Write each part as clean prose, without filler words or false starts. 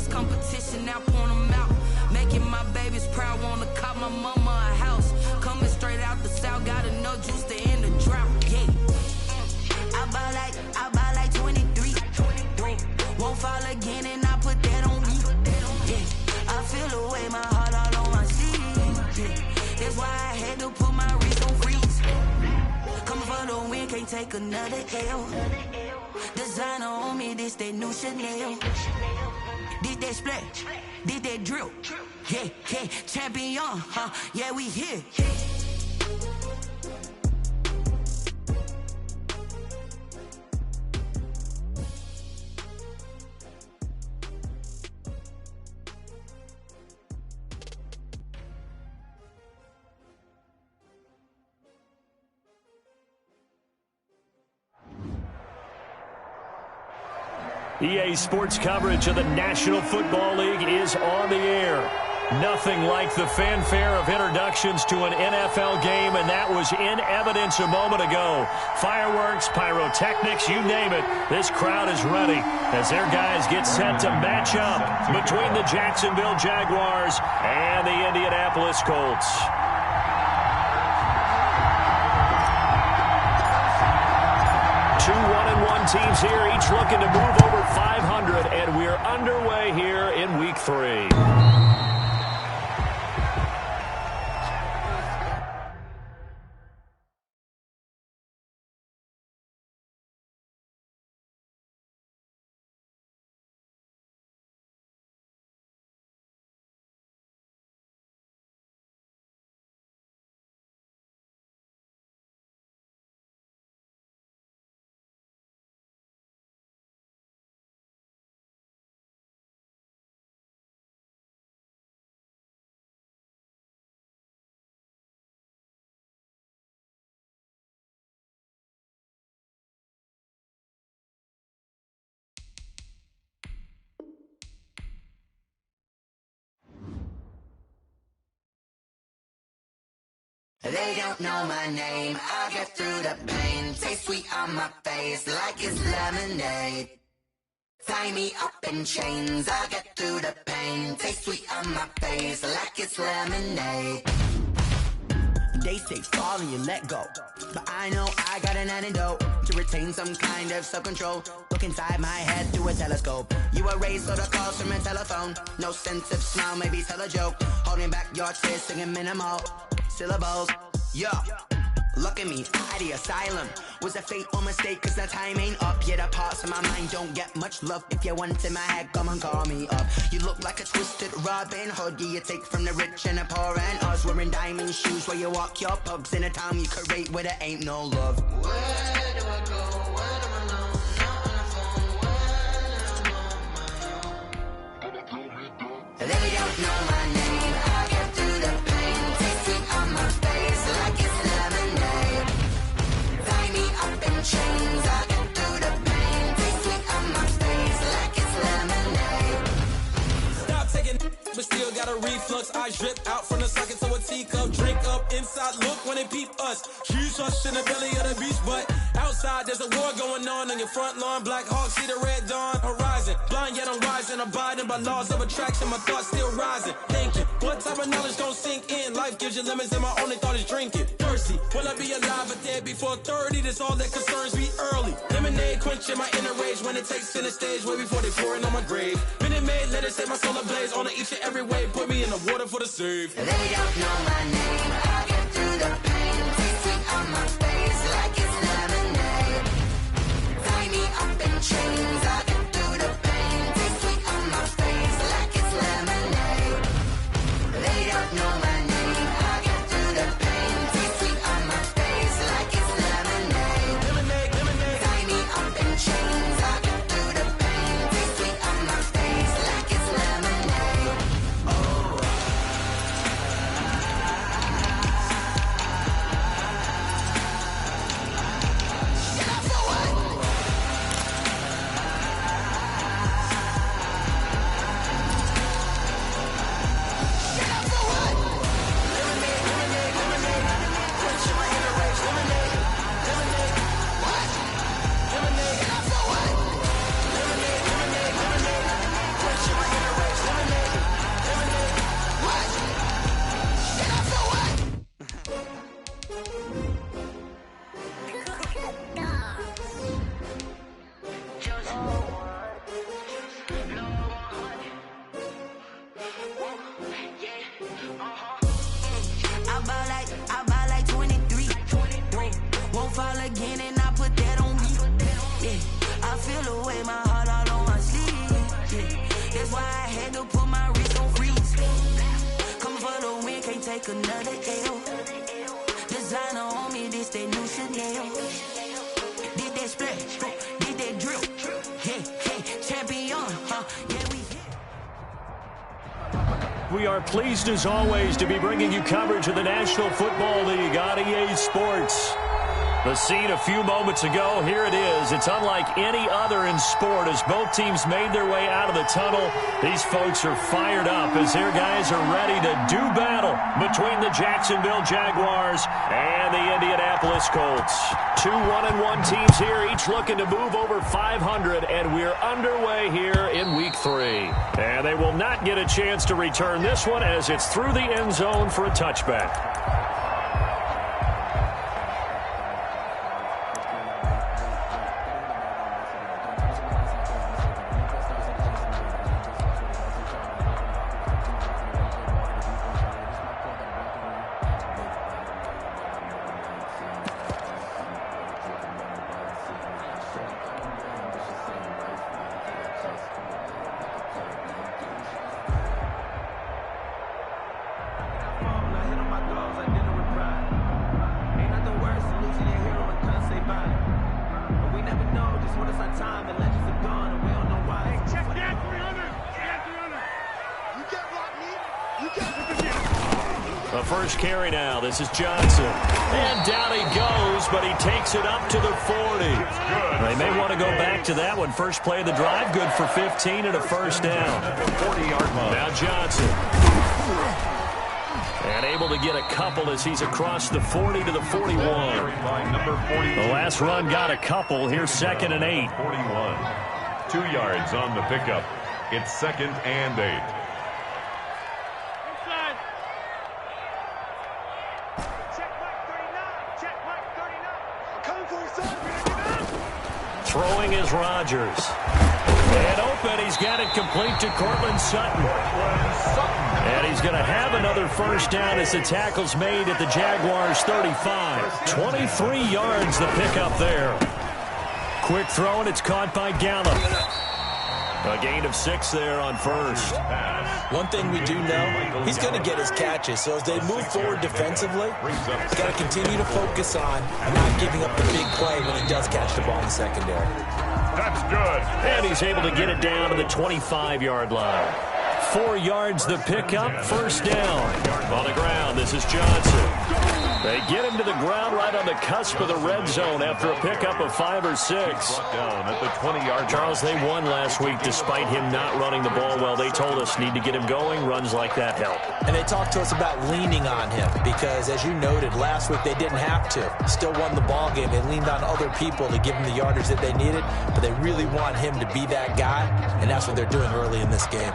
us competition, now point them out. Making my babies proud, wanna cop my mama a house. Coming straight out the south, got enough juice to end the drought, yeah. I buy like 23. Won't fall again and I put that on me, yeah. I feel the way, my heart all on my sleeve, yeah. That's why I had to put my wrist on freeze. Coming for the win, can't take another L. Designer on me, this that new Chanel. Did that splash, did that drill, yeah, yeah. Champion, yeah, we here. EA Sports coverage of the National Football League is on the air. Nothing like the fanfare of introductions to an NFL game, and that was in evidence a moment ago. Fireworks, pyrotechnics, you name it. This crowd is ready as their guys get set to match up between the Jacksonville Jaguars and the Indianapolis Colts. Two 1-1 teams here, each looking to move over 500, and we're underway here in Week 3. They don't know my name, I get through the pain. Taste sweet on my face like it's lemonade. Tie me up in chains, I get through the pain. Taste sweet on my face like it's lemonade. They say fall and you let go, but I know I got an antidote to retain some kind of self-control. Look inside my head through a telescope. You erase all the calls from a telephone. No sense of smile, maybe tell a joke. Holding back your tears, singing minimal syllables. Yeah, look at me, at the asylum. Was a fate or mistake, cause the time ain't up. Yeah, the parts of my mind don't get much love. If you want in my head, come and call me up. You look like a twisted Robin Hood. Yeah, you take from the rich and the poor and us. Wearing diamond shoes where you walk your pugs in a town you create where there ain't no love. Where do I go? Where do I know? Not on the phone, where am I on? They don't know my name. I get through the pain. Taste sweet on my face like it's lemonade. Tie me up in chains. I get through the pain. Taste sweet on my face like it's lemonade. Stop taking, but still got a reflux. Eyes drip out from the socket to a teacup. Drink up inside, look when they peep us. Huge rush in the belly of the beach, but outside there's a war going on your front lawn. Black Hawk, see the red dawn horizon. Blind yet I'm rising, abiding by laws of attraction. My thoughts still rising. Thinking, what type of knowledge gon' sink in? Life gives you lemons and my only thought is drinking. Thirsty, will I be alive or dead before 30? That's all that concerns me early. Lemonade quenching my inner rage when it takes center stage way before they pour it on my grave. Minute Maid, let it set my soul ablaze on each and every way. Put me in the water for the save. They don't know my name. I get through the pain. Taste sweet on my face like it's lemonade. Tie me up in chains. I get through the pain. Taste sweet on my face like it's lemonade. They don't know my name. I get through the pain. Taste sweet on my face like it's lemonade. Lemonade, lemonade. Tie me up in chains. I get through the pain. Taste sweet on my face like it's lemonade. Oh. take another L. Designer on me, this that new Chanel. Did that splash, did that drill. Hey, champion, yeah, We are pleased as always to be bringing you coverage of the National Football League on EA Sports. The scene a few moments ago, here it is. It's unlike any other in sport as both teams made their way out of the tunnel. These folks are fired up as their guys are ready to do battle between the Jacksonville Jaguars and the Indianapolis Colts. Two 1-1 teams here, each looking to move over 500, and we're underway here in Week 3. And they will not get a chance to return this one as it's through the end zone for a touchback. The first carry now. This is Johnson. And down he goes, but he takes it up to the 40. They may want to go back to that one. First play of the drive, good for 15 and a first down. 40-yard line. Now Johnson. And able to get a couple as he's across the 40 to the 41. The last run got a couple. Here's 2nd and 8. 41. 2 yards on the pickup. It's 2nd and 8. Throwing is Rodgers. And open, he's got it complete to Cortland Sutton. And he's going to have another first down as the tackle's made at the Jaguars' 35. 23 yards the pickup there. Quick throw, and it's caught by Gallup. A gain of 6 there on first. One thing we do know, he's going to get his catches. So as they move forward defensively, he's got to continue to focus on not giving up the big play when he does catch the ball in the secondary. That's good. And he's able to get it down to the 25-yard line. 4 yards the pickup, first down. On the ground, this is Johnson. They get him to the ground right on the cusp of the red zone after a pickup of 5 or 6. Down at the 20-yard Charles, they won last week despite him not running the ball well. They told us need to get him going. Runs like that help. And they talked to us about leaning on him because, as you noted, last week they didn't have to. Still won the ball game. They leaned on other people to give him the yardage that they needed, but they really want him to be that guy, and that's what they're doing early in this game.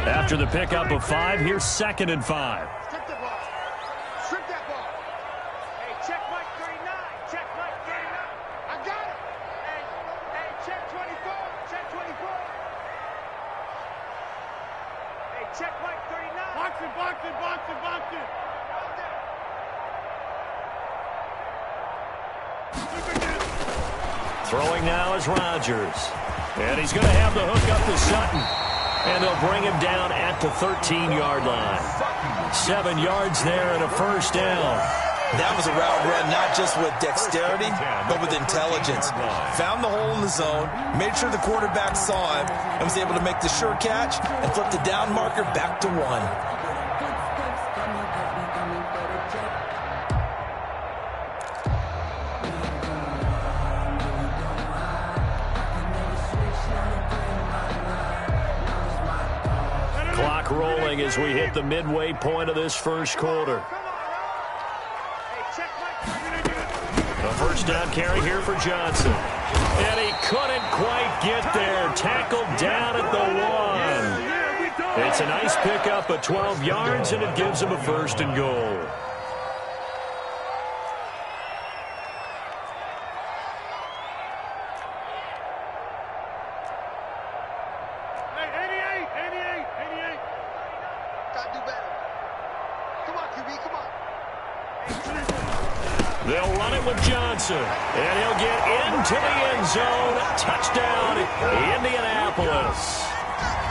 After the pickup of 5, here's 2nd and 5. Strip the ball. Strip that ball. Hey, check Mike 39. Check Mike 39. I got it. Hey, check 24. Check 24. Hey, check Mike 39. Box it, box it, box it, box it. Throwing now is Rodgers. And he's going to have the hook up to Sutton. And they'll bring him down at the 13-yard line. 7 yards there and a first down. That was a route run not just with dexterity, but with intelligence. Found the hole in the zone, made sure the quarterback saw him, and was able to make the sure catch and flip the down marker back to 1. Clock rolling as we hit the midway point of this first quarter. A first down carry here for Johnson. And he couldn't quite get there. Tackled down at the 1. It's a nice pickup of 12 yards, and it gives him a first and goal. They'll run it with Johnson, and he'll get into the end zone. Touchdown, Indianapolis.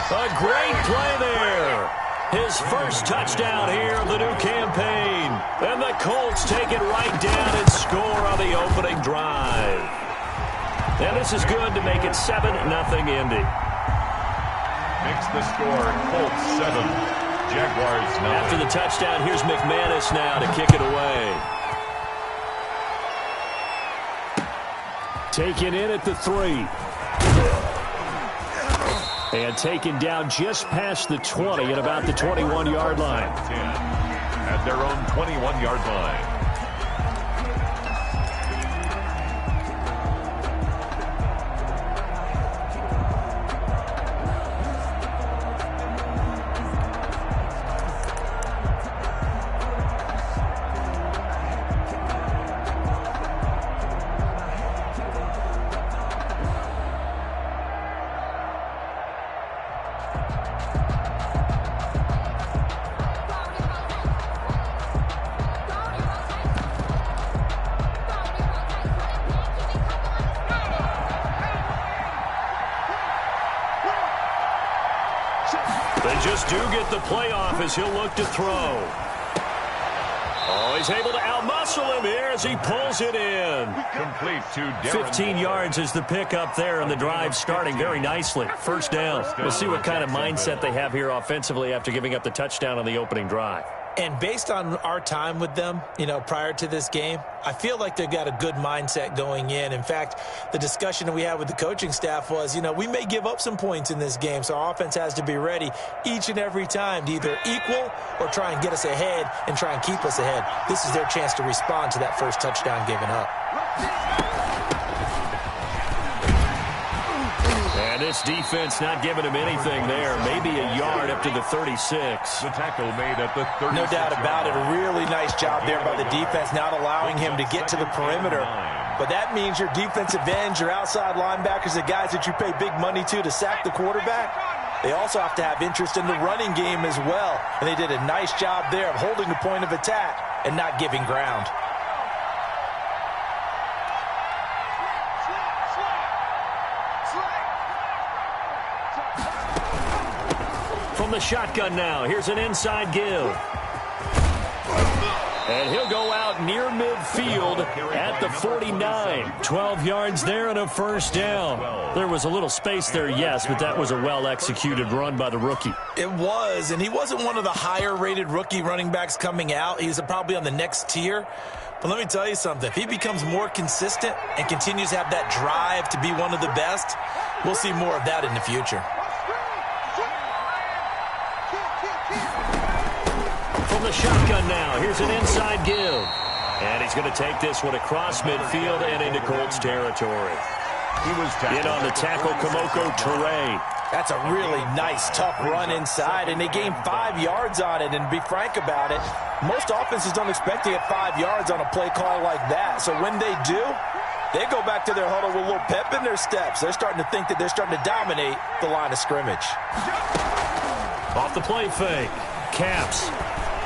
A great play there. His first touchdown here of the new campaign. And the Colts take it right down and score on the opening drive. And this is good to make it 7-0 Indy. Makes the score Colts 7, Jaguars 9. After the touchdown, here's McManus now to kick it away. Taken in at the 3. And taken down just past the 20 at about the 21-yard line. 10 at their own 21-yard line. They just do get the playoff as he'll look to throw. Oh, he's able to outmuscle him here as he pulls it in. Complete to Darren 15 yards is the pickup there, and the drive starting very nicely. First down. We'll see what kind of mindset they have here offensively after giving up the touchdown on the opening drive. And based on our time with them, prior to this game, I feel like they've got a good mindset going in. In fact, the discussion that we had with the coaching staff was, we may give up some points in this game, so our offense has to be ready each and every time to either equal or try and get us ahead and try and keep us ahead. This is their chance to respond to that first touchdown given up. And this defense not giving him anything there. Maybe a yard up to the 36. The tackle made at the 36. No doubt about it. A really nice job there by the defense, not allowing him to get to the perimeter. But that means your defensive ends, your outside linebackers, the guys that you pay big money to sack the quarterback, they also have to have interest in the running game as well. And they did a nice job there of holding the point of attack and not giving ground. From the shotgun now, here's an inside give. And he'll go out near midfield at the 49. 12 yards there and a first down. There was a little space there, yes, but that was a well-executed run by the rookie. It was, and he wasn't one of the higher-rated rookie running backs coming out. He's probably on the next tier. But let me tell you something. If he becomes more consistent and continues to have that drive to be one of the best, we'll see more of that in the future. From the shotgun now, here's an inside give. And he's going to take this one across midfield and into Colts territory. He was in on the tackle, Kamoko Toure. That's a really nice, tough run inside, and they gained 5 yards on it. And to be frank about it, most offenses don't expect to get 5 yards on a play call like that. So when they do, they go back to their huddle with a little pep in their steps. They're starting to think that they're starting to dominate the line of scrimmage. Off the play fake, Caps.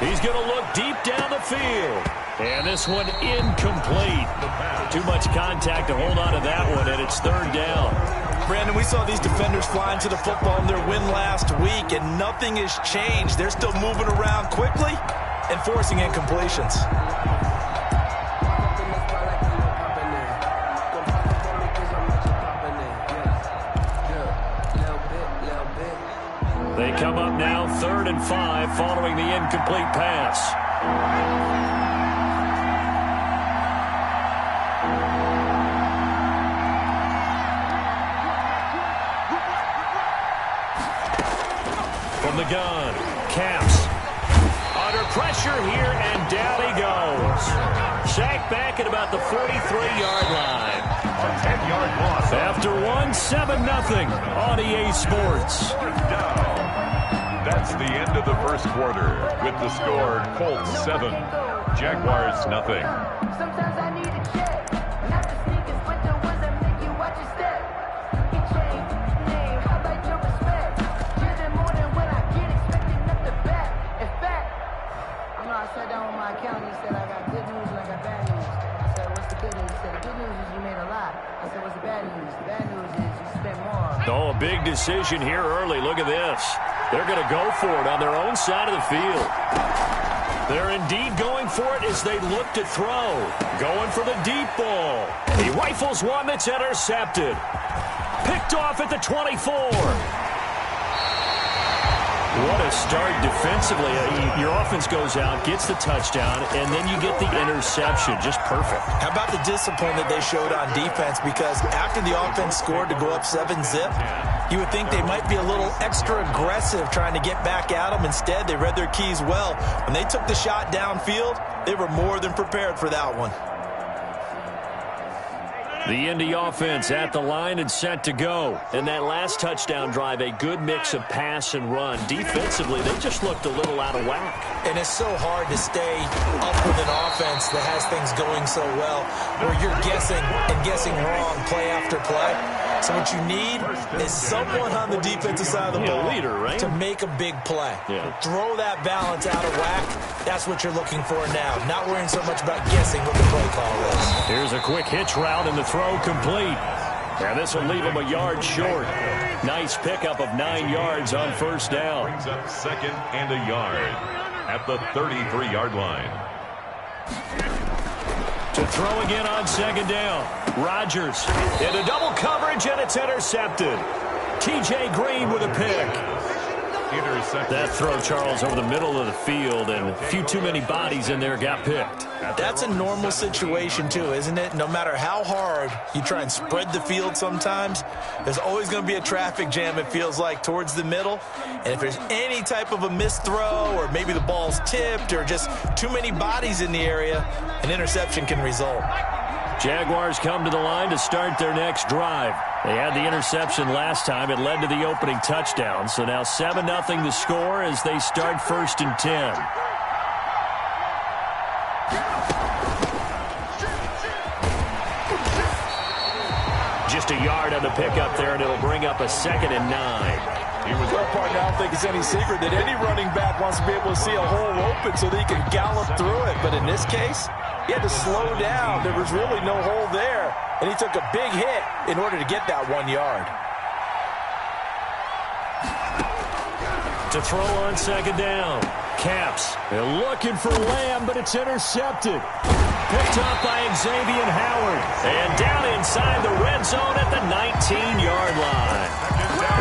He's going to look deep down the field. And this one incomplete. Too much contact to hold on to that one, and it's third down. Brandon, we saw these defenders flying to the football in their win last week, and nothing has changed. They're still moving around quickly and forcing incompletions. They come up now 3rd and 5 following the incomplete pass. From the gun, Caps. Under pressure here, and down he goes. Sacked back at about the 43-yard line. A 10-yard loss. After 7-0 on EA Sports. That's the end of the first quarter with the score Colts 7, Jaguars 0. Sometimes I need a check. Not the sneakers, but the ones that make you watch your step. Get chain, name, how about your respect? Giving more than what I get, expecting nothing back. In fact, I sat down with my accountant. He said, I got good news and I got bad news. I said, what's the good news? He said, the good news is you made a lot. I said, what's the bad news? The bad news is you spent more. Oh, a big decision here early. Look at this. They're going to go for it on their own side of the field. They're indeed going for it as they look to throw. Going for the deep ball. He rifles one that's intercepted. Picked off at the 24. What a start defensively. Your offense goes out, gets the touchdown, and then you get the interception. Just perfect. How about the discipline that they showed on defense? Because after the offense scored to go up 7-zip, you would think they might be a little extra aggressive trying to get back at them. Instead, they read their keys well. When they took the shot downfield, they were more than prepared for that one. The Indy offense at the line and set to go. And that last touchdown drive, a good mix of pass and run. Defensively, they just looked a little out of whack. And it's so hard to stay up with an offense that has things going so well, where you're guessing and guessing wrong play after play. So what you need is someone on the defensive side of the ball leader, right? to make a big play. Yeah. Throw that balance out of whack. That's what you're looking for now. Not worrying so much about guessing what the play call is. Here's a quick hitch route and the throw complete. And this will leave him a yard short. Nice pickup of 9 yards on first down. Brings up 2nd and a yard at the 33-yard line. To throw again on 2nd down. Rodgers into double coverage, and it's intercepted. T.J. Green with a pick. Intercepted. That throw, Charles, over the middle of the field, and a few too many bodies in there got picked. That's a normal situation, too, isn't it? No matter how hard you try and spread the field sometimes, there's always going to be a traffic jam, it feels like, towards the middle. And if there's any type of a missed throw, or maybe the ball's tipped, or just too many bodies in the area, an interception can result. Jaguars come to the line to start their next drive. They had the interception last time. It led to the opening touchdown. So now 7-0 the score as they start 1st and 10. Just a yard on the pickup there, and it'll bring up a 2nd and 9. Well, partner, I don't think it's any secret that any running back wants to be able to see a hole open so that he can gallop through it. But in this case, he had to slow down. There was really no hole there, and he took a big hit in order to get that 1 yard. To throw on 2nd down. Caps. They're looking for Lamb, but it's intercepted. Picked up by Xavier Howard. And down inside the red zone at the 19-yard line.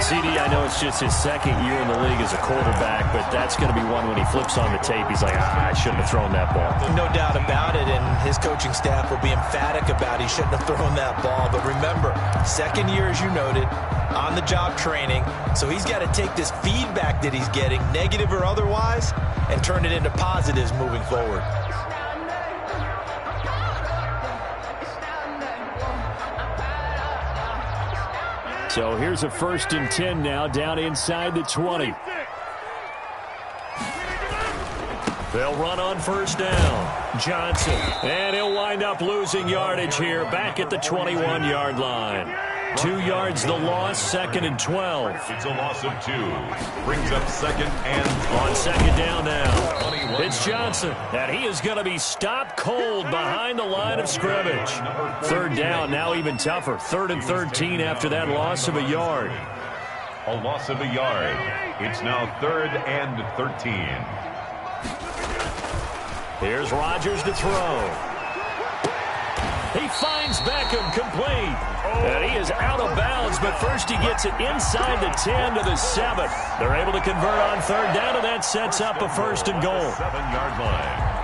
CD, I know it's just his 2nd year in the league as a quarterback, but that's going to be one when he flips on the tape. He's like, I shouldn't have thrown that ball. No doubt about it, and his coaching staff will be emphatic about he shouldn't have thrown that ball. But remember, 2nd year, as you noted, on-the-job training, so he's got to take this feedback that he's getting, negative or otherwise, and turn it into positives moving forward. So here's a 1st and 10 now, down inside the 20. They'll run on 1st down. Johnson. And he'll wind up losing yardage here, back at the 21-yard line. 2 yards the loss, 2nd and 12. It's a loss of 2. Brings up 2nd and on 2nd down now. It's Johnson, and he is going to be stopped cold behind the line of scrimmage. 3rd down, now even tougher. 3rd and 13 after that loss of a yard. A loss of a yard. It's now 3rd and 13. Here's Rodgers to throw. He finds Beckham complete. And he is out of bounds, but first he gets it inside the 10 to the 7. They're able to convert on 3rd down, and that sets up a 1st and goal. 7-yard line.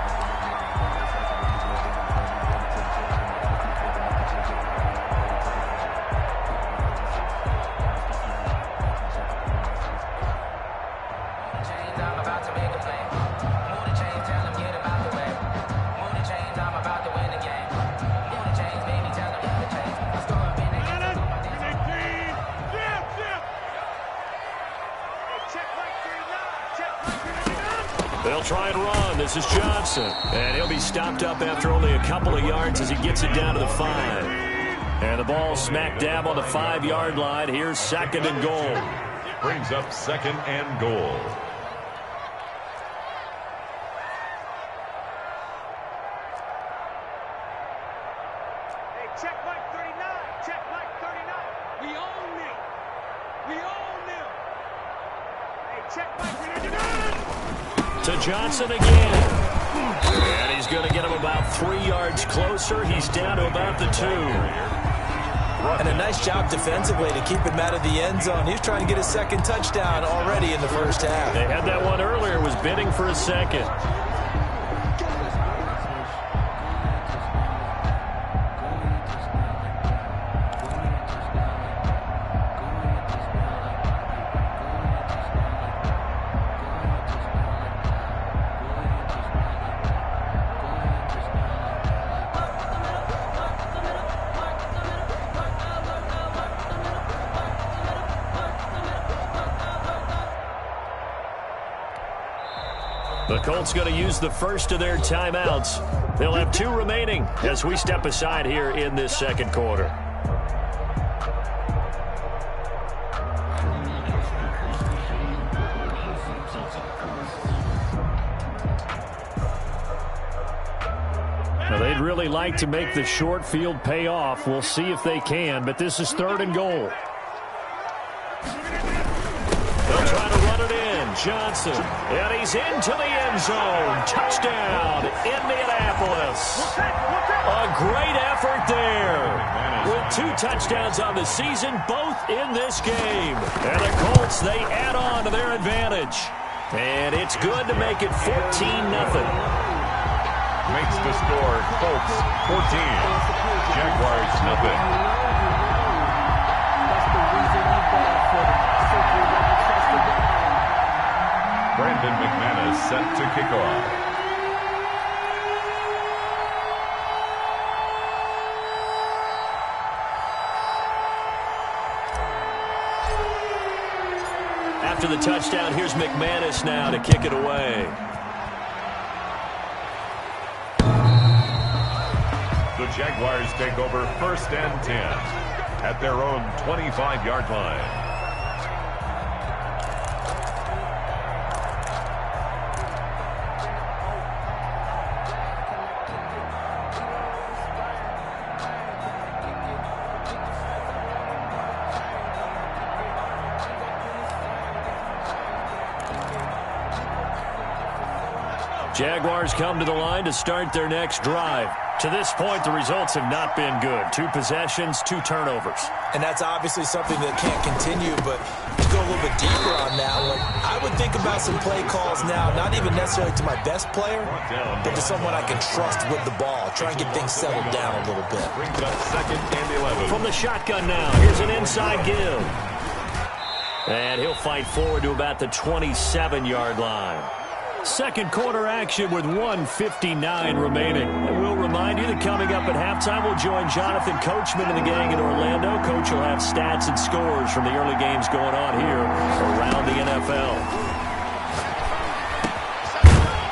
They'll try and run. This is Johnson. And he'll be stopped up after only a couple of yards as he gets it down to the 5. And the ball smack dab on the 5-yard line. Here's 2nd and goal. Brings up 2nd and goal. Hey, check Mike 39. Check Mike 39. We own it. To Johnson again. And he's going to get him about 3 yards closer. He's down to about the 2. And a nice job defensively to keep him out of the end zone. He's trying to get his second touchdown already in the first half. They had that one earlier, was bidding for a second. The Colts going to use the first of their timeouts. They'll have 2 remaining as we step aside here in this second quarter. Now, they'd really like to make the short field pay off. We'll see if they can, but this is 3rd and goal. They'll try to run it in. Johnson, and he's into the end zone. Touchdown, Indianapolis. A great effort there. With 2 touchdowns on the season, both in this game. And the Colts, they add on to their advantage. And it's good to make it 14-0. Makes the score Colts 14. Jaguars nothing. That's the reason you bought for the circle that you trusted. Brandon McManus set to kick off. After the touchdown, here's McManus now to kick it away. The Jaguars take over 1st and 10 at their own 25-yard line. Jaguars come to the line to start their next drive. To this point, the results have not been good. 2 possessions, 2 turnovers. And that's obviously something that can't continue, but to go a little bit deeper on that one, I would think about some play calls now, not even necessarily to my best player, but to someone I can trust with the ball. Try and get things settled down a little bit. Brings up 2nd and 11. From the shotgun now, here's an inside give. And he'll fight forward to about the 27-yard line. Second quarter action with 1:59 remaining. And we'll remind you that coming up at halftime, we'll join Jonathan Coachman and the gang in Orlando. Coach will have stats and scores from the early games going on here around the NFL.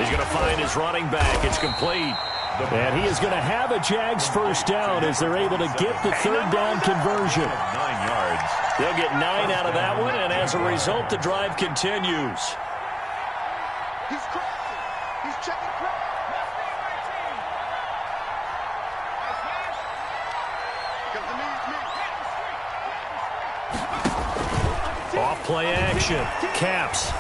He's going to find his running back. It's complete. And he is going to have a Jags first down as they're able to get the 3rd down conversion. 9 yards. They'll get 9 out of that one, and as a result, the drive continues. He's crossing. He's checking cross. Off play action. Caps.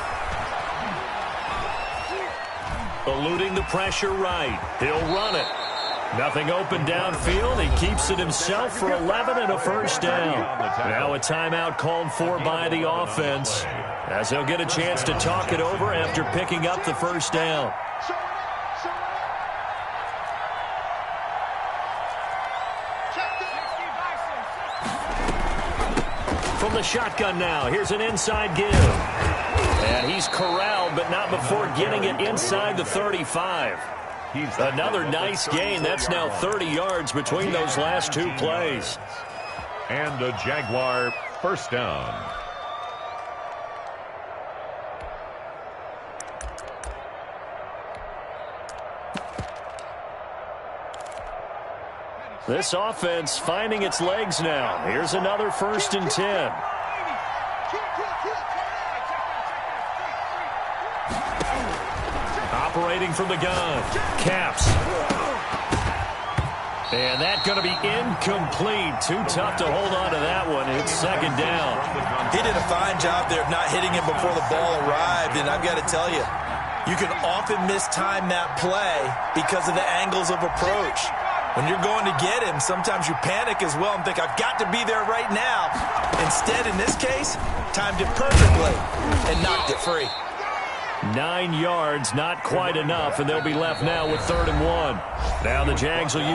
Eluding the pressure right. He'll run it. Nothing open downfield. He keeps it himself for 11 and a first down. Now a timeout called for by the offense, as they'll get a chance to talk it over after picking up the first down. From the shotgun now, here's an inside give. And he's corralled, but not before getting it inside the 35. Another nice gain. That's now 30 yards between those last 2 plays. And a Jaguar first down. This offense finding its legs now. Here's another 1st and 10. Operating from the gun. Caps. And that's going to be incomplete. Too tough to hold on to that one. It's 2nd down. He did a fine job there of not hitting him before the ball arrived, and I've got to tell you, you can often mistime that play because of the angles of approach. When you're going to get him, sometimes you panic as well and think, I've got to be there right now. Instead, in this case, timed it perfectly and knocked it free. 9 yards, not quite enough, and they'll be left now with 3rd and 1. Now the Jags will use,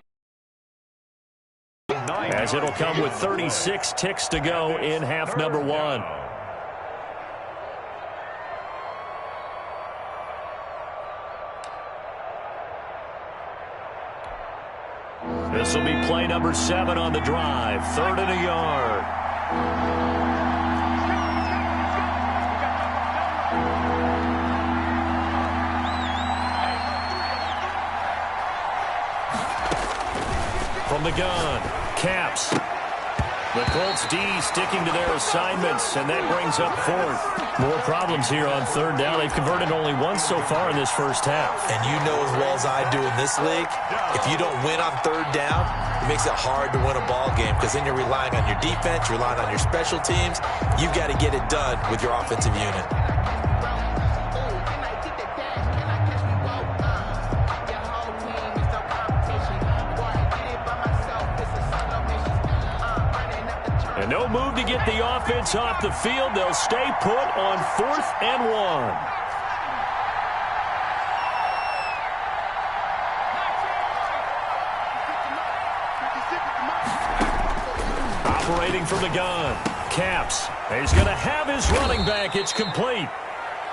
as it'll come with 36 ticks to go in half number 1. This will be play number 7 on the drive. 3rd and a yard. From the gun, Caps. The Colts D sticking to their assignments, and that brings up 4th. More problems here on 3rd down. They've converted only once so far in this first half. And you know as well as I do in this league, if you don't win on 3rd down, it makes it hard to win a ball game because then you're relying on your defense, you're relying on your special teams. You've got to get it done with your offensive unit. And no move to get the offense off the field. They'll stay put on 4th and 1. Operating from the gun, Caps. He's going to have his running back. It's complete.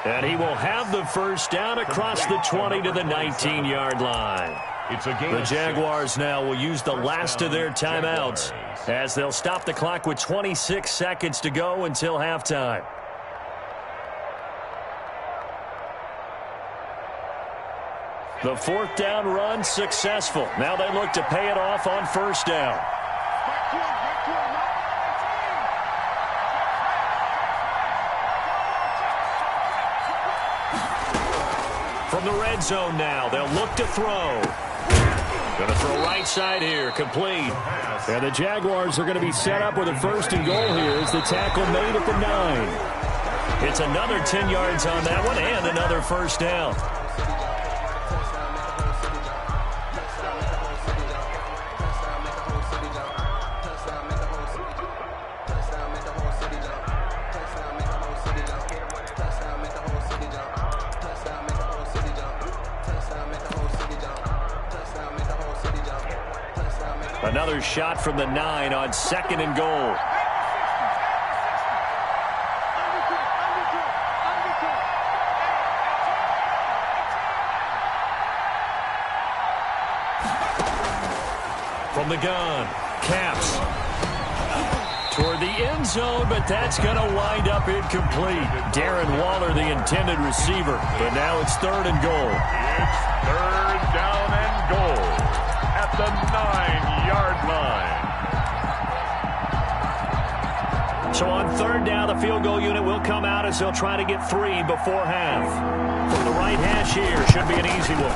And he will have the first down across the 20 to the 19-yard line. The Jaguars now will use the last of their timeouts as they'll stop the clock with 26 seconds to go until halftime. The 4th down run successful. Now they look to pay it off on 1st down. From the red zone now, they'll look to throw. Going to throw right side here, complete. And the Jaguars are going to be set up with a 1st and goal here as the tackle made at the 9. It's another 10 yards on that one and another 1st down. Another shot from the 9 on 2nd and goal. From the gun, Caps. Toward the end zone, but that's going to wind up incomplete. Darren Waller, the intended receiver, but now it's 3rd and goal. It's 3rd down and goal at the 9-yard line. So on 3rd down, the field goal unit will come out as they'll try to get 3 before half. From the right hash here, should be an easy one.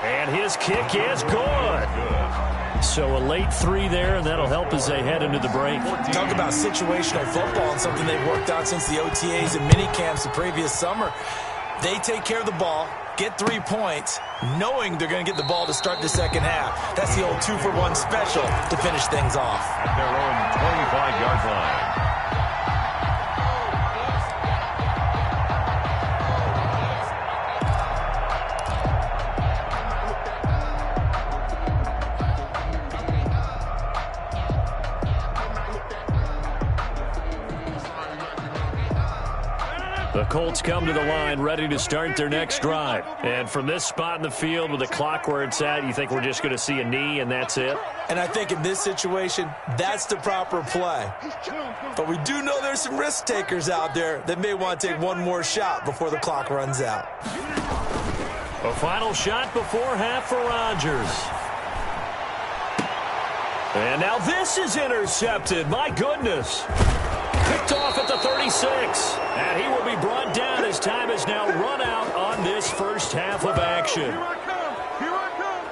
And his kick is good. So a late 3 there, and that'll help as they head into the break. Talk about situational football and something they've worked out since the OTAs and mini camps the previous summer. They take care of the ball, get 3 points, knowing they're going to get the ball to start the second half. That's the old 2-for-1 special to finish things off. At their own 25-yard line. The Colts come to the line ready to start their next drive. And from this spot in the field with the clock where it's at, you think we're just going to see a knee and that's it? And I think in this situation, that's the proper play. But we do know there's some risk takers out there that may want to take one more shot before the clock runs out. A final shot before half for Rodgers. And now this is intercepted. My goodness. Picked off at the 36. And he will be brought down as time is now run out on this first half of action. Here I come. Here I come.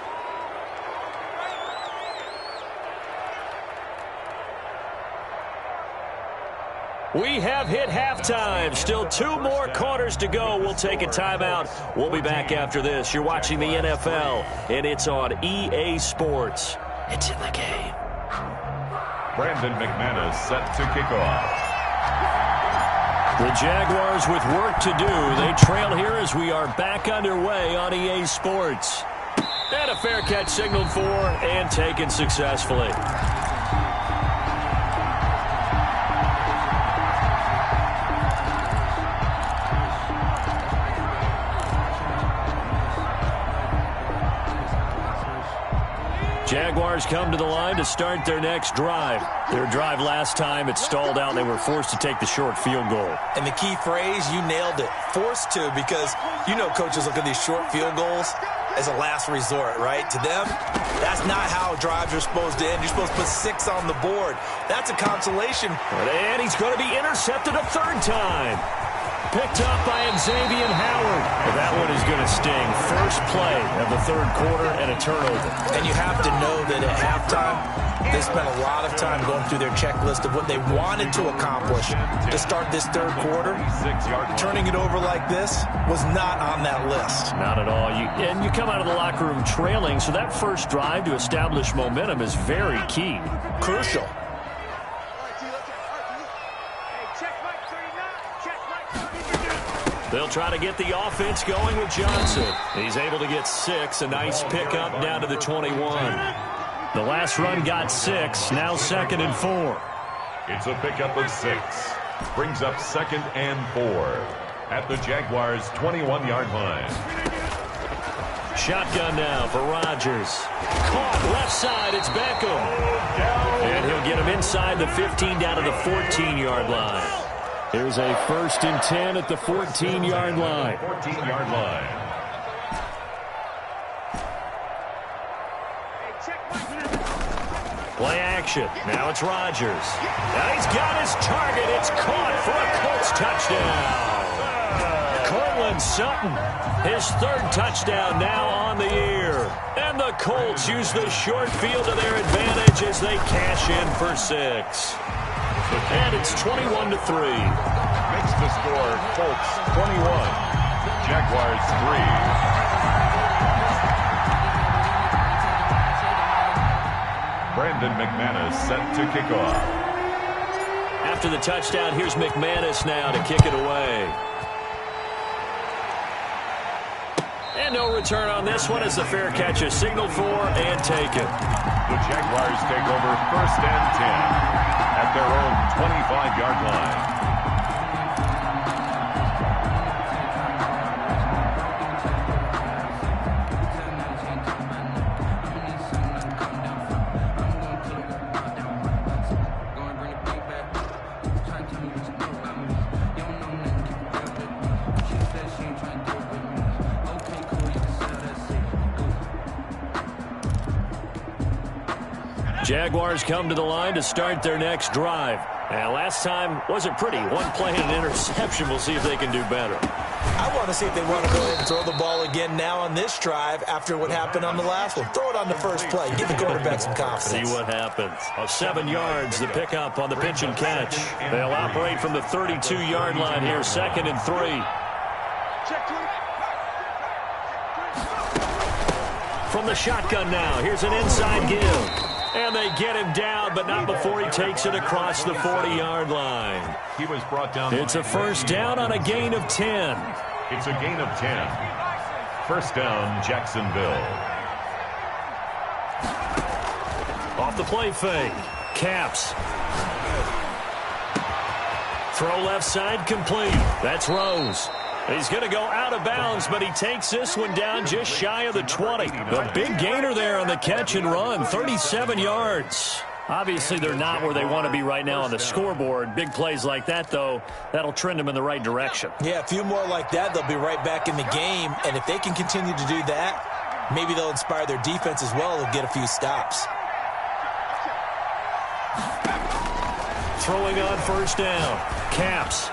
We have hit halftime. Still 2 more quarters to go. We'll take a timeout. We'll be back after this. You're watching the NFL, and it's on EA Sports. It's in the game. Brandon McManus set to kick off. The Jaguars with work to do. They trail here as we are back underway on EA Sports. And a fair catch signaled for and taken successfully. Jaguars come to the line to start their next drive. Their drive last time, it stalled out. They were forced to take the short field goal. And the key phrase, you nailed it, forced to, because you know coaches look at these short field goals as a last resort, right? To them, that's not how drives are supposed to end. You're supposed to put 6 on the board. That's a consolation. And he's going to be intercepted a 3rd time. Picked up by Xavier Howard. Well, that one is going to sting. First play of the 3rd quarter and a turnover. And you have to know that at halftime, they spent a lot of time going through their checklist of what they wanted to accomplish to start this 3rd quarter. Turning it over like this was not on that list. Not at all. And you come out of the locker room trailing, so that first drive to establish momentum is very key. Crucial. They'll try to get the offense going with Johnson. He's able to get 6. A nice pickup down to the 21. The last run got 6. Now 2nd and 4. It's a pickup of 6. Brings up 2nd and 4 at the Jaguars' 21-yard line. Shotgun now for Rodgers. Caught left side. It's Beckham. And he'll get him inside the 15 down to the 14-yard line. Here's a 1st and 10 at the 14-yard line. 14-yard line. Play action. Now it's Rodgers. Now he's got his target. It's caught for a Colts touchdown. Cortland Sutton, his 3rd touchdown now on the year. And the Colts use the short field to their advantage as they cash in for 6. And it's 21-3. Makes the score Colts 21, Jaguars 3. Brandon McManus set to kick off. After the touchdown, here's McManus now to kick it away. And no return on this one as the fair catch is signaled for and taken. The Jaguars take over 1st and 10. At their own 25-yard line. Jaguars come to the line to start their next drive. And last time wasn't pretty. 1 play and an interception. We'll see if they can do better. I want to see if they want to go ahead and throw the ball again now on this drive after what happened on the last one. Throw it on the first play. Give the quarterback some confidence. See what happens. 7 yards, the pickup on the pitch and catch. They'll operate from the 32-yard line here, 2nd and 3. From the shotgun now, here's an inside give. And they get him down, but not before he takes it across the 40-yard line. He was brought down. It's a 1st down on a gain of 10. It's a gain of 10. 1st down, Jacksonville. Off the play fake. Caps. Throw left side complete. That's Rose. He's going to go out of bounds, but he takes this one down just shy of the 20. The big gainer there on the catch and run, 37 yards. Obviously, they're not where they want to be right now on the scoreboard. Big plays like that, though, that'll trend them in the right direction. Yeah, a few more like that, they'll be right back in the game. And if they can continue to do that, maybe they'll inspire their defense as well. They'll get a few stops. Throwing on 1st down. Caps.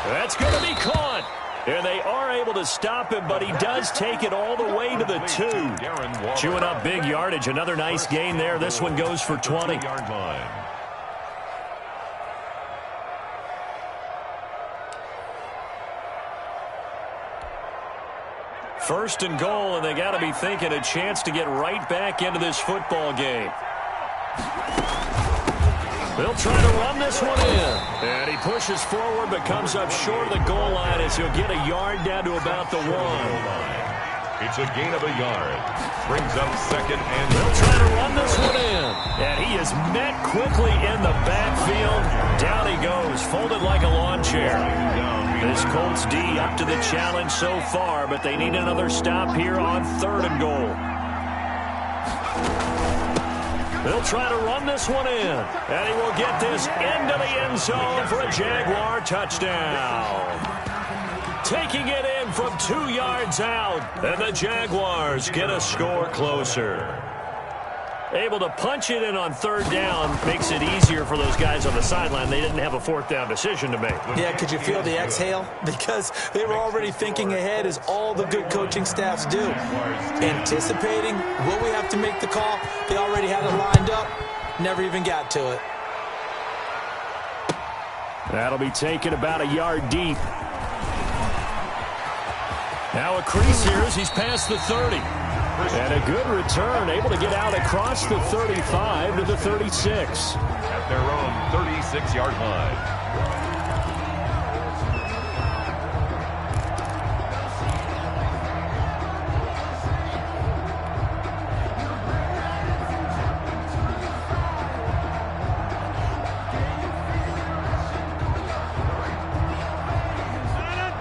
That's going to be caught. And they are able to stop him, but he does take it all the way to the 2. Chewing up big yardage. Another nice gain there. This one goes for 20. First and goal, and they got to be thinking a chance to get right back into this football game. They'll try to run this one in. And he pushes forward but comes up short of the goal line as he'll get a yard down to about the 1. It's a gain of a yard. Brings up second and... They'll try to run this one in. And he is met quickly in the backfield. Down he goes, folded like a lawn chair. This Colts D up to the challenge so far, but they need another stop here on 3rd and goal. They'll try to run this one in, and he will get this into the end zone for a Jaguar touchdown. Taking it in from 2 yards out, and the Jaguars get a score closer. Able to punch it in on 3rd down makes it easier for those guys on the sideline. They didn't have a 4th down decision to make. Yeah, could you feel the exhale? Because they were already thinking ahead, as all the good coaching staffs do. Anticipating, will we have to make the call? They already had it lined up, never even got to it. That'll be taken about a yard deep. Now a crease here as he's past the 30. And a good return, able to get out across the 35 to the 36. At their own 36-yard line.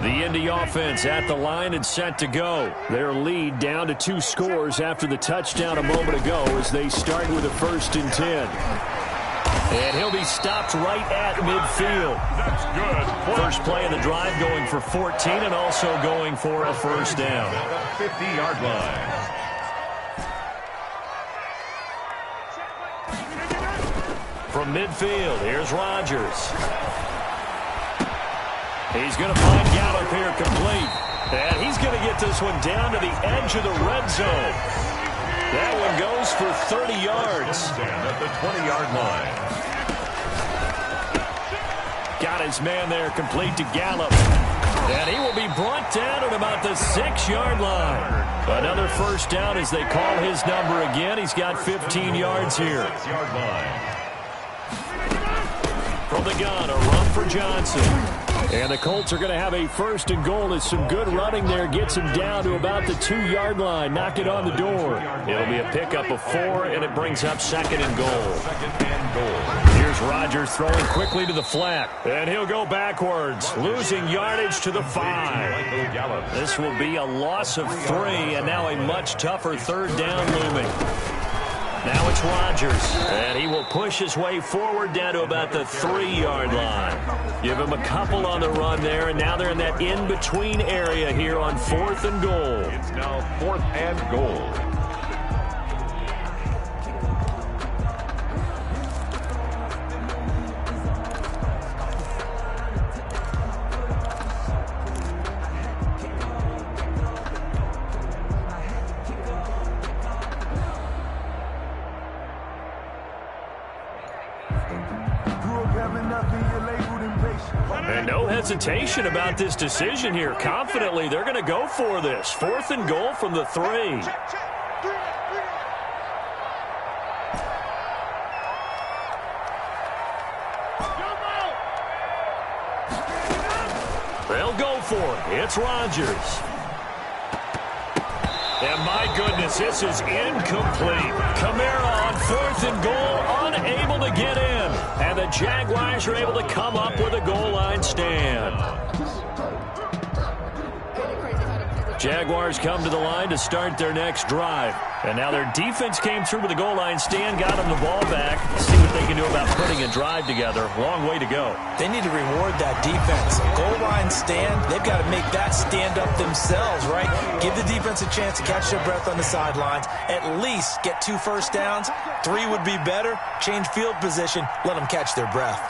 The Indy offense at the line and set to go. Their lead down to 2 scores after the touchdown a moment ago as they start with a 1st and 10. And he'll be stopped right at midfield. That's good. First play of the drive going for 14 and also going for a 1st down. At the 50-yard line. From midfield, here's Rodgers. He's going to find Gallup here complete. And he's going to get this one down to the edge of the red zone. That one goes for 30 yards. At the 20-yard line. Got his man there complete to Gallup. And he will be brought down at about the 6-yard line. Another 1st down as they call his number again. He's got 15 yards here. 6-yard line. From the gun, a run for Johnson. And the Colts are going to have a 1st and goal as some good running there gets him down to about the 2-yard line. Knock it on the door. It'll be a pickup of 4, and it brings up 2nd and goal. 2nd and goal. Here's Rodgers throwing quickly to the flat. And he'll go backwards, losing yardage to the 5. This will be a loss of 3, and now a much tougher 3rd down looming. Now it's Rodgers, and he will push his way forward down to about the 3-yard line. Give him a couple on the run there, and now they're in that in-between area here on 4th and goal. It's now 4th and goal. And no hesitation about this decision here. Confidently, they're going to go for this. 4th and goal from the 3. They'll go for it. It's Rodgers. And my goodness, this is incomplete. Kamara on 4th and goal, unable to get in. And the Jaguars are able to come up with a goal line stand. Jaguars come to the line to start their next drive. And now their defense came through with a goal line stand, got them the ball back. See what they can do about putting a drive together. Long way to go. They need to reward that defense. Goal line stand, they've got to make that stand up themselves, right? Give the defense a chance to catch their breath on the sidelines. At least get 2 first downs. 3 would be better. Change field position. Let them catch their breath.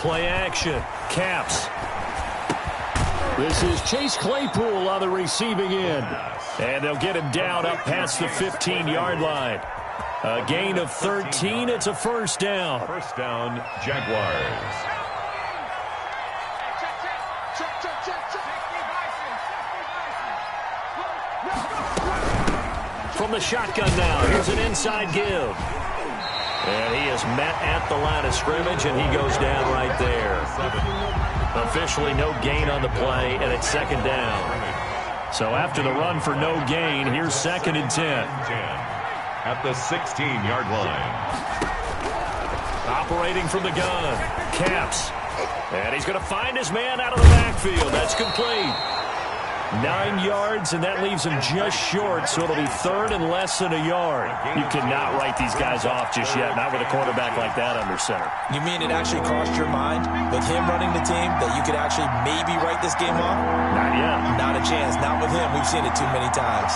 Play action. Caps. This is Chase Claypool on the receiving end. And they'll get him down up past the 15-yard line. A gain of 13. It's a first down. First down, Jaguars. From the shotgun now, here's an inside give. And he is met at the line of scrimmage, and he goes down right there. Officially no gain on the play, and it's second down. So after the run for no gain, here's 2nd and 10. At the 16-yard line. Operating from the gun, Caps. And he's going to find his man out of the backfield. That's complete. 9 yards, and that leaves him just short, so it'll be 3rd and less than a yard. You cannot write these guys off just yet, not with a quarterback like that under center. You mean it actually crossed your mind with him running the team that you could actually maybe write this game off? Not yet. Not a chance. Not with him. We've seen it too many times.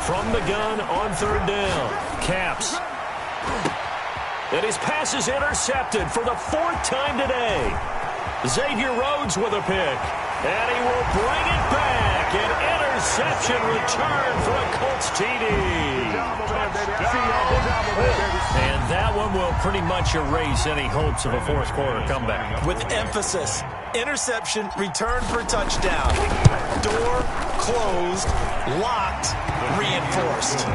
From the gun on 3rd down, Caps. And his pass is intercepted for the 4th time today. Xavier Rhodes with a pick. And he will bring it back. An interception return for a Colts TD. And that one will pretty much erase any hopes of a fourth quarter comeback. With emphasis, interception, return for a touchdown. Door closed, locked, reinforced.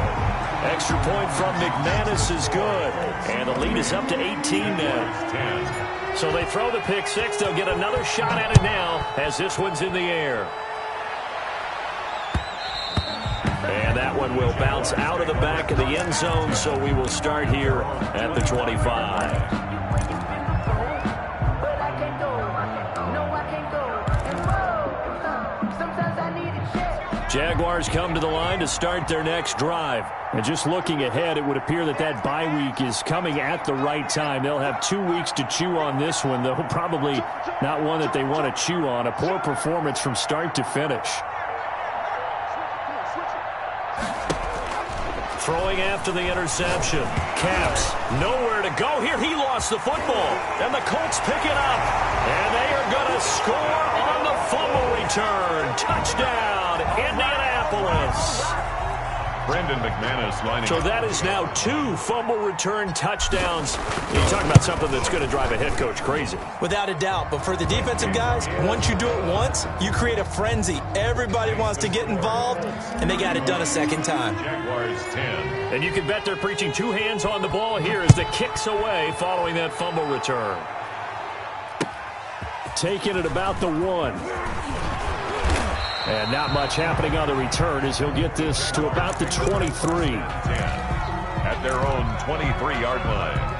Extra point from McManus is good. And the lead is up to 18 now. So they throw the pick six. They'll get another shot at it now as this one's in the air. And that one will bounce out of the back of the end zone, so we will start here at the 25. Jaguars come to the line to start their next drive. And just looking ahead, it would appear that that bye week is coming at the right time. They'll have 2 weeks to chew on this one, though probably not one that they want to chew on. A poor performance from start to finish. Throwing after the interception. Caps, nowhere to go here. He lost the football. And the Colts pick it up. And they are going to score on the fumble return. Touchdown, Indianapolis. Brandon McManus lining So that is now 2 fumble return touchdowns. You're talking about something that's going to drive a head coach crazy. Without a doubt. But for the defensive guys, once you do it once, you create a frenzy. Everybody wants to get involved, and they got it done a second time. Jaguars 10. And you can bet they're preaching 2 hands on the ball here as the kick's away following that fumble return. Taking it about the 1. And not much happening on the return as he'll get this to about the 23. 10 at their own 23-yard line.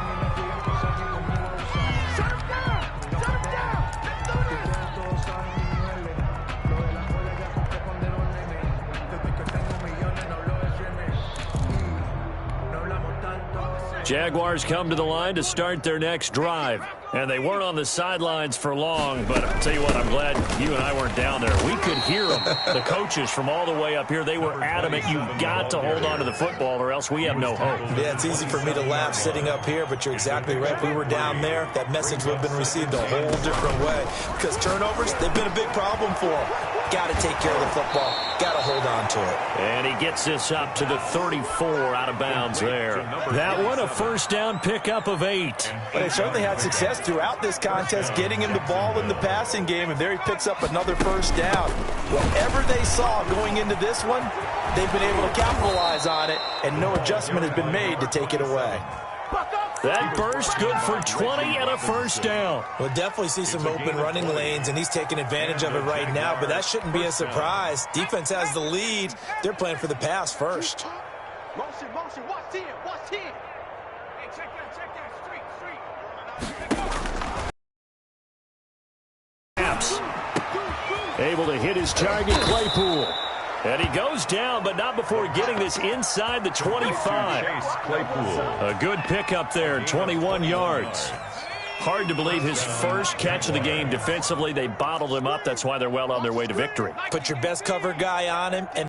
Jaguars come to the line to start their next drive. And they weren't on the sidelines for long, but I'll tell you what, I'm glad you and I weren't down there. We could hear them, the coaches from all the way up here. They were adamant, you've got to hold on to the football or else we have no hope. Yeah, it's easy for me to laugh sitting up here, but you're exactly right. If we were down there, that message would have been received a whole different way. Because turnovers, they've been a big problem for them. Got to take care of the football. Got to hold on to it. And he gets this up to the 34 out of bounds there. That one, a first down pickup of 8. But they certainly had success throughout this contest, getting him the ball in the passing game, and there he picks up another first down. Whatever they saw going into this one, they've been able to capitalize on it, and no adjustment has been made to take it away. That burst good for 20 and a first down. We'll definitely see some open running lanes, and he's taking advantage of it right now, but that shouldn't be a surprise. Defense has the lead. They're playing for the pass first. Motion, watch 10, watch 10. Hey, check that, street. Caps. Able to hit his target, Claypool. And he goes down, but not before getting this inside the 25. A good pickup there, 21 yards. Hard to believe his first catch of the game defensively. They bottled him up. That's why they're well on their way to victory. Put your best cover guy on him and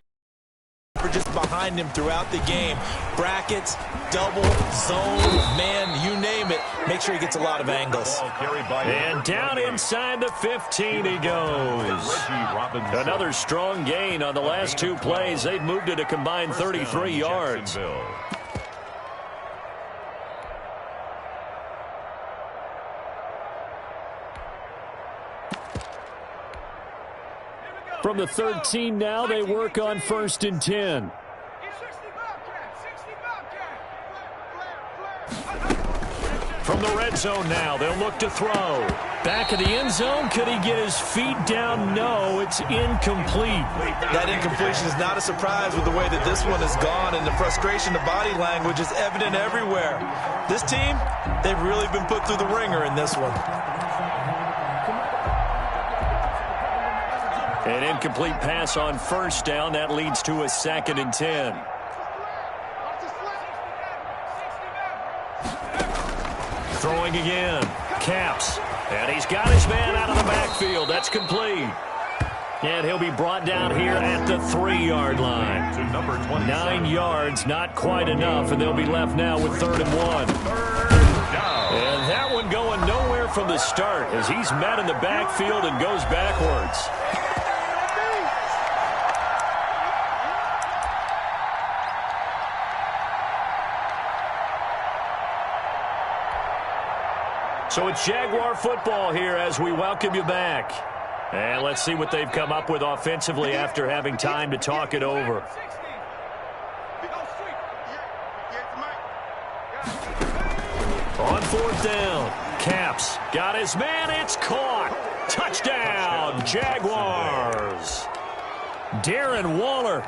coverages behind him throughout the game. Brackets, double, zone, man, you name it. Make sure he gets a lot of angles. And down inside the 15 he goes. Another strong gain on the last two plays. They've moved it a combined 33 yards. From the 13 now, they work on 1st and 10. From the red zone now, they'll look to throw. Back of the end zone, could he get his feet down? No, it's incomplete. That incompletion is not a surprise with the way that this one has gone, and the frustration, the body language is evident everywhere. This team, they've really been put through the ringer in this one. An incomplete pass on 1st down. That leads to a 2nd and 10. Throwing again. Caps. And he's got his man out of the backfield. That's complete. And he'll be brought down here at the 3-yard line. To number 27. 9 yards, not quite enough, and they'll be left now with 3rd and 1. And that one going nowhere from the start as he's met in the backfield and goes backwards. So it's Jaguar football here as we welcome you back. And let's see what they've come up with offensively after having time to talk it over. On 4th down, Caps got his man. It's caught. Touchdown, Jaguars. Darren Waller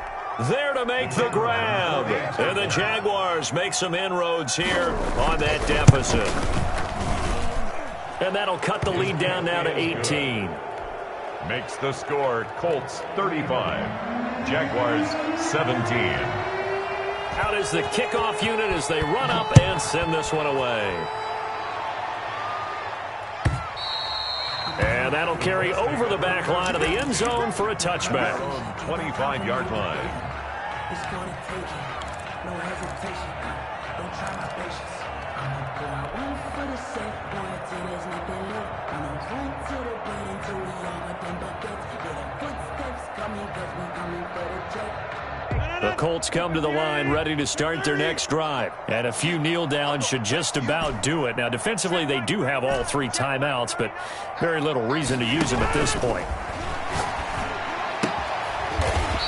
there to make the grab. And the Jaguars make some inroads here on that deficit. And that'll cut the lead down now to 18. Makes the score Colts 35, Jaguars 17. Out is the kickoff unit as they run up and send this one away. And that'll carry over the back line of the end zone for a touchback. 25-yard line. It's gonna take it. No hesitation. Don't try my patience. I'ma go out one for the safe boy till there's nothing left. I'ma run to the bed until we all got them buckets. Yeah, the footsteps coming cause we coming for the jet. The Colts come to the line ready to start their next drive. And a few kneel downs should just about do it. Now defensively they do have all 3 timeouts, but very little reason to use them at this point.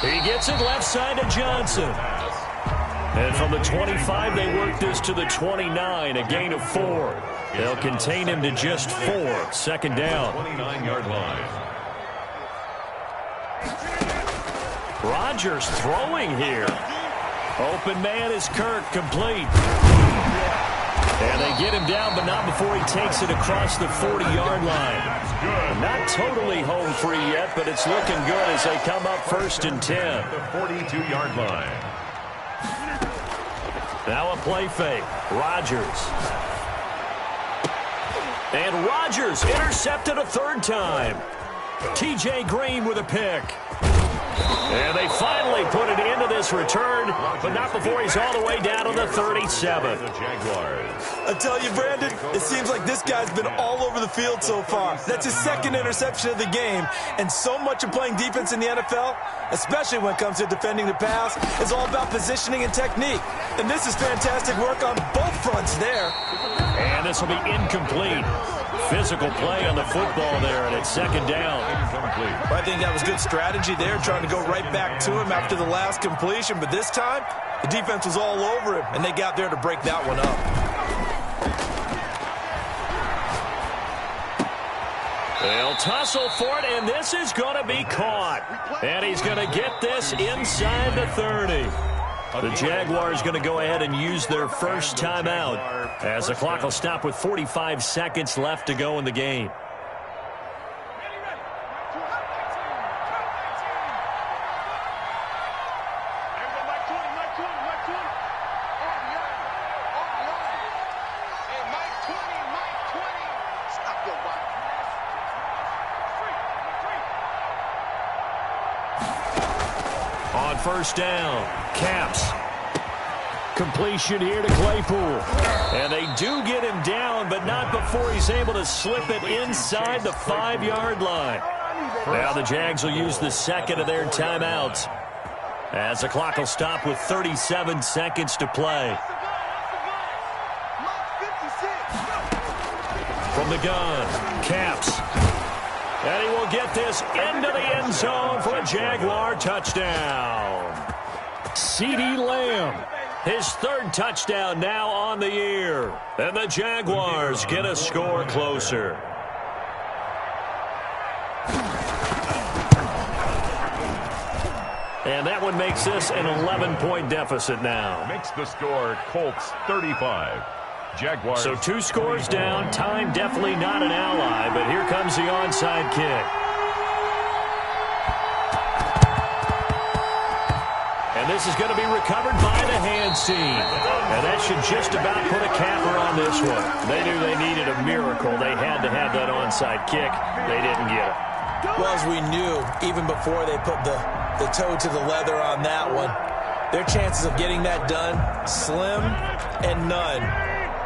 He gets it left side to Johnson. And from the 25, they work this to the 29, a gain of 4. They'll contain him to just 4. 2nd down. 29-yard line. Rodgers throwing here. Open man is Kirk, complete. And they get him down, but not before he takes it across the 40-yard line. Not totally home free yet, but it's looking good as they come up 1st and 10. The 42-yard line. Now a play fake. Rodgers. And Rodgers intercepted a 3rd time. T.J. Green with a pick. And they finally put it into this return, but not before he's all the way down to the 37. The Jaguars. I tell you, Brandon, it seems like this guy's been all over the field so far. That's his 2nd interception of the game, and so much of playing defense in the NFL, especially when it comes to defending the pass, is all about positioning and technique. And this is fantastic work on both fronts there. And this will be incomplete. Physical play on the football there, and it's 2nd down. I think that was good strategy there, trying to go right back to him after the last completion. But this time, the defense was all over him, and they got there to break that one up. They'll tussle for it, and this is going to be caught. And he's going to get this inside the 30. The Jaguars going to go ahead and use their first timeout as the clock will stop with 45 seconds left to go in the game. first down. Caps. Completion here to Claypool. And they do get him down, but not before he's able to slip it inside the 5-yard line. Now the Jags will use the second of their timeouts, as the clock will stop with 37 seconds to play. From the gun, Caps. And he will get this into the end zone for a Jaguar touchdown. CeeDee Lamb, his third touchdown now on the year. And the Jaguars get a score closer. And that one makes this an 11-point deficit now. Makes the score Colts 35. Jaguars. So 2 scores down. Time definitely not an ally, but here comes the onside kick. And this is going to be recovered by the hands team. And that should just about put a capper on this one. They knew they needed a miracle. They had to have that onside kick. They didn't get it. Well, as we knew, even before they put the toe to the leather on that one, their chances of getting that done, slim and none.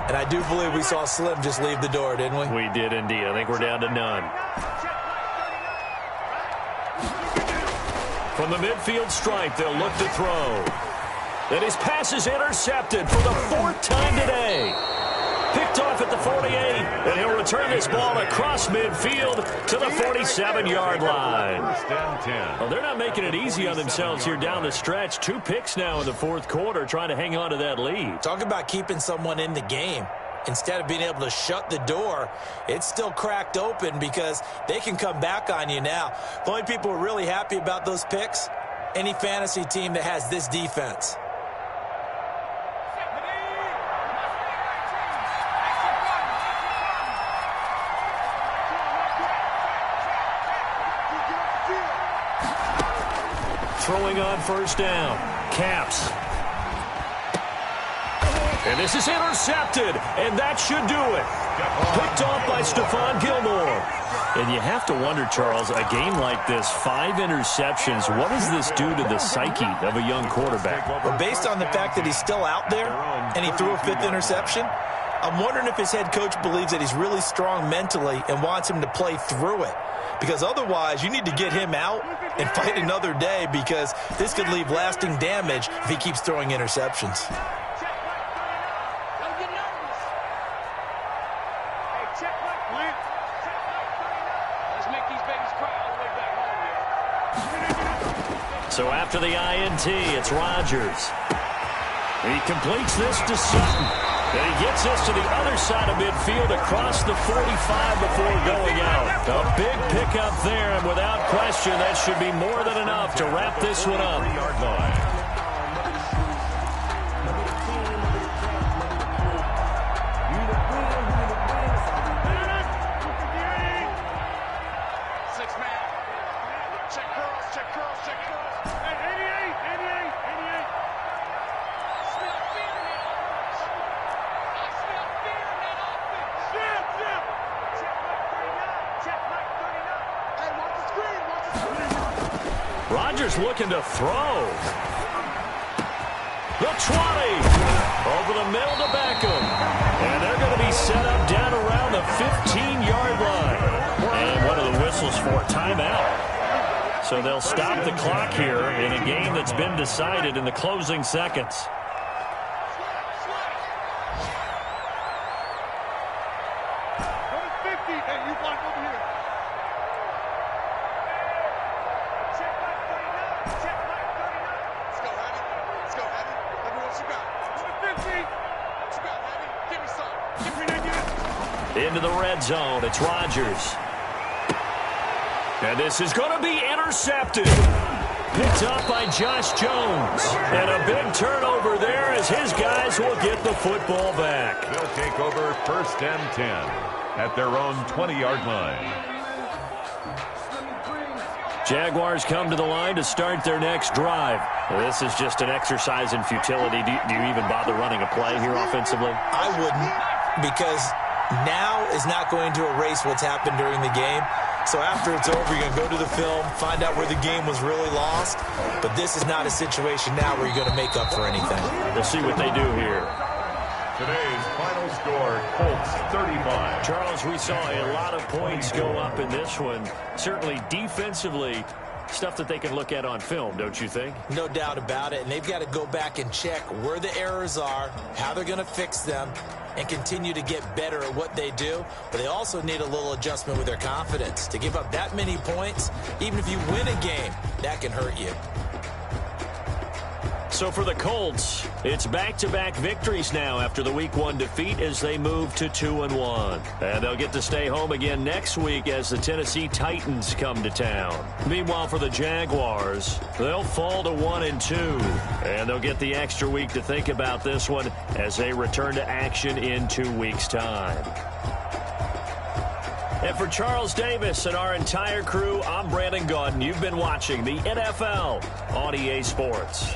And I do believe we saw Slim just leave the door, didn't we? We did indeed. I think we're down to none. From the midfield stripe, they'll look to throw. And his pass is intercepted for the 4th time today. Picked off at the 48, and he'll return this ball across midfield to the 47-yard line. Well, they're not making it easy on themselves here down the stretch. 2 picks now in the 4th quarter, trying to hang on to that lead. Talk about keeping someone in the game. Instead of being able to shut the door, it's still cracked open because they can come back on you now. The only people who are really happy about those picks, any fantasy team that has this defense. Throwing on first down. Caps. And this is intercepted, and that should do it. Picked off by Stephon Gilmore. And you have to wonder, Charles, a game like this, 5 interceptions, what does this do to the psyche of a young quarterback? Well, based on the fact that he's still out there and he threw a 5th interception, I'm wondering if his head coach believes that he's really strong mentally and wants him to play through it. Because otherwise, you need to get him out and fight another day, because this could leave lasting damage if he keeps throwing interceptions. So after the INT, it's Rodgers. He completes this to Sutton. And he gets this to the other side of midfield across the 45 before going out. A big pickup there, and without question, that should be more than enough to wrap this one up. Rodgers looking to throw. The 20. Over the middle to Beckham. And they're going to be set up down around the 15-yard line. And what are the whistles for? Timeout. So they'll stop the clock here in a game that's been decided in the closing seconds. Into the red zone, it's Rodgers. And this is going to be intercepted. Picked up by Josh Jones. And a big turnover there as his guys will get the football back. They'll take over 1st and 10 at their own 20-yard line. Jaguars come to the line to start their next drive. This is just an exercise in futility. Do you even bother running a play here offensively? I wouldn't, because now is not going to erase what's happened during the game. So after it's over, you're going to go to the film, find out where the game was really lost. But this is not a situation now where you're going to make up for anything. We'll see what they do here. Today's final score, Colts 35. Charles, we saw a lot of points go up in this one. Certainly defensively, stuff that they can look at on film, don't you think? No doubt about it. And they've got to go back and check where the errors are, how they're going to fix them, and continue to get better at what they do. But they also need a little adjustment with their confidence. To give up that many points, even if you win a game, that can hurt you. So for the Colts, it's back-to-back victories now after the Week 1 defeat as they move to 2-1. And they'll get to stay home again next week as the Tennessee Titans come to town. Meanwhile, for the Jaguars, they'll fall to 1-2. And they'll get the extra week to think about this one as they return to action in 2 weeks' time. And for Charles Davis and our entire crew, I'm Brandon Gaudin. You've been watching the NFL on EA Sports.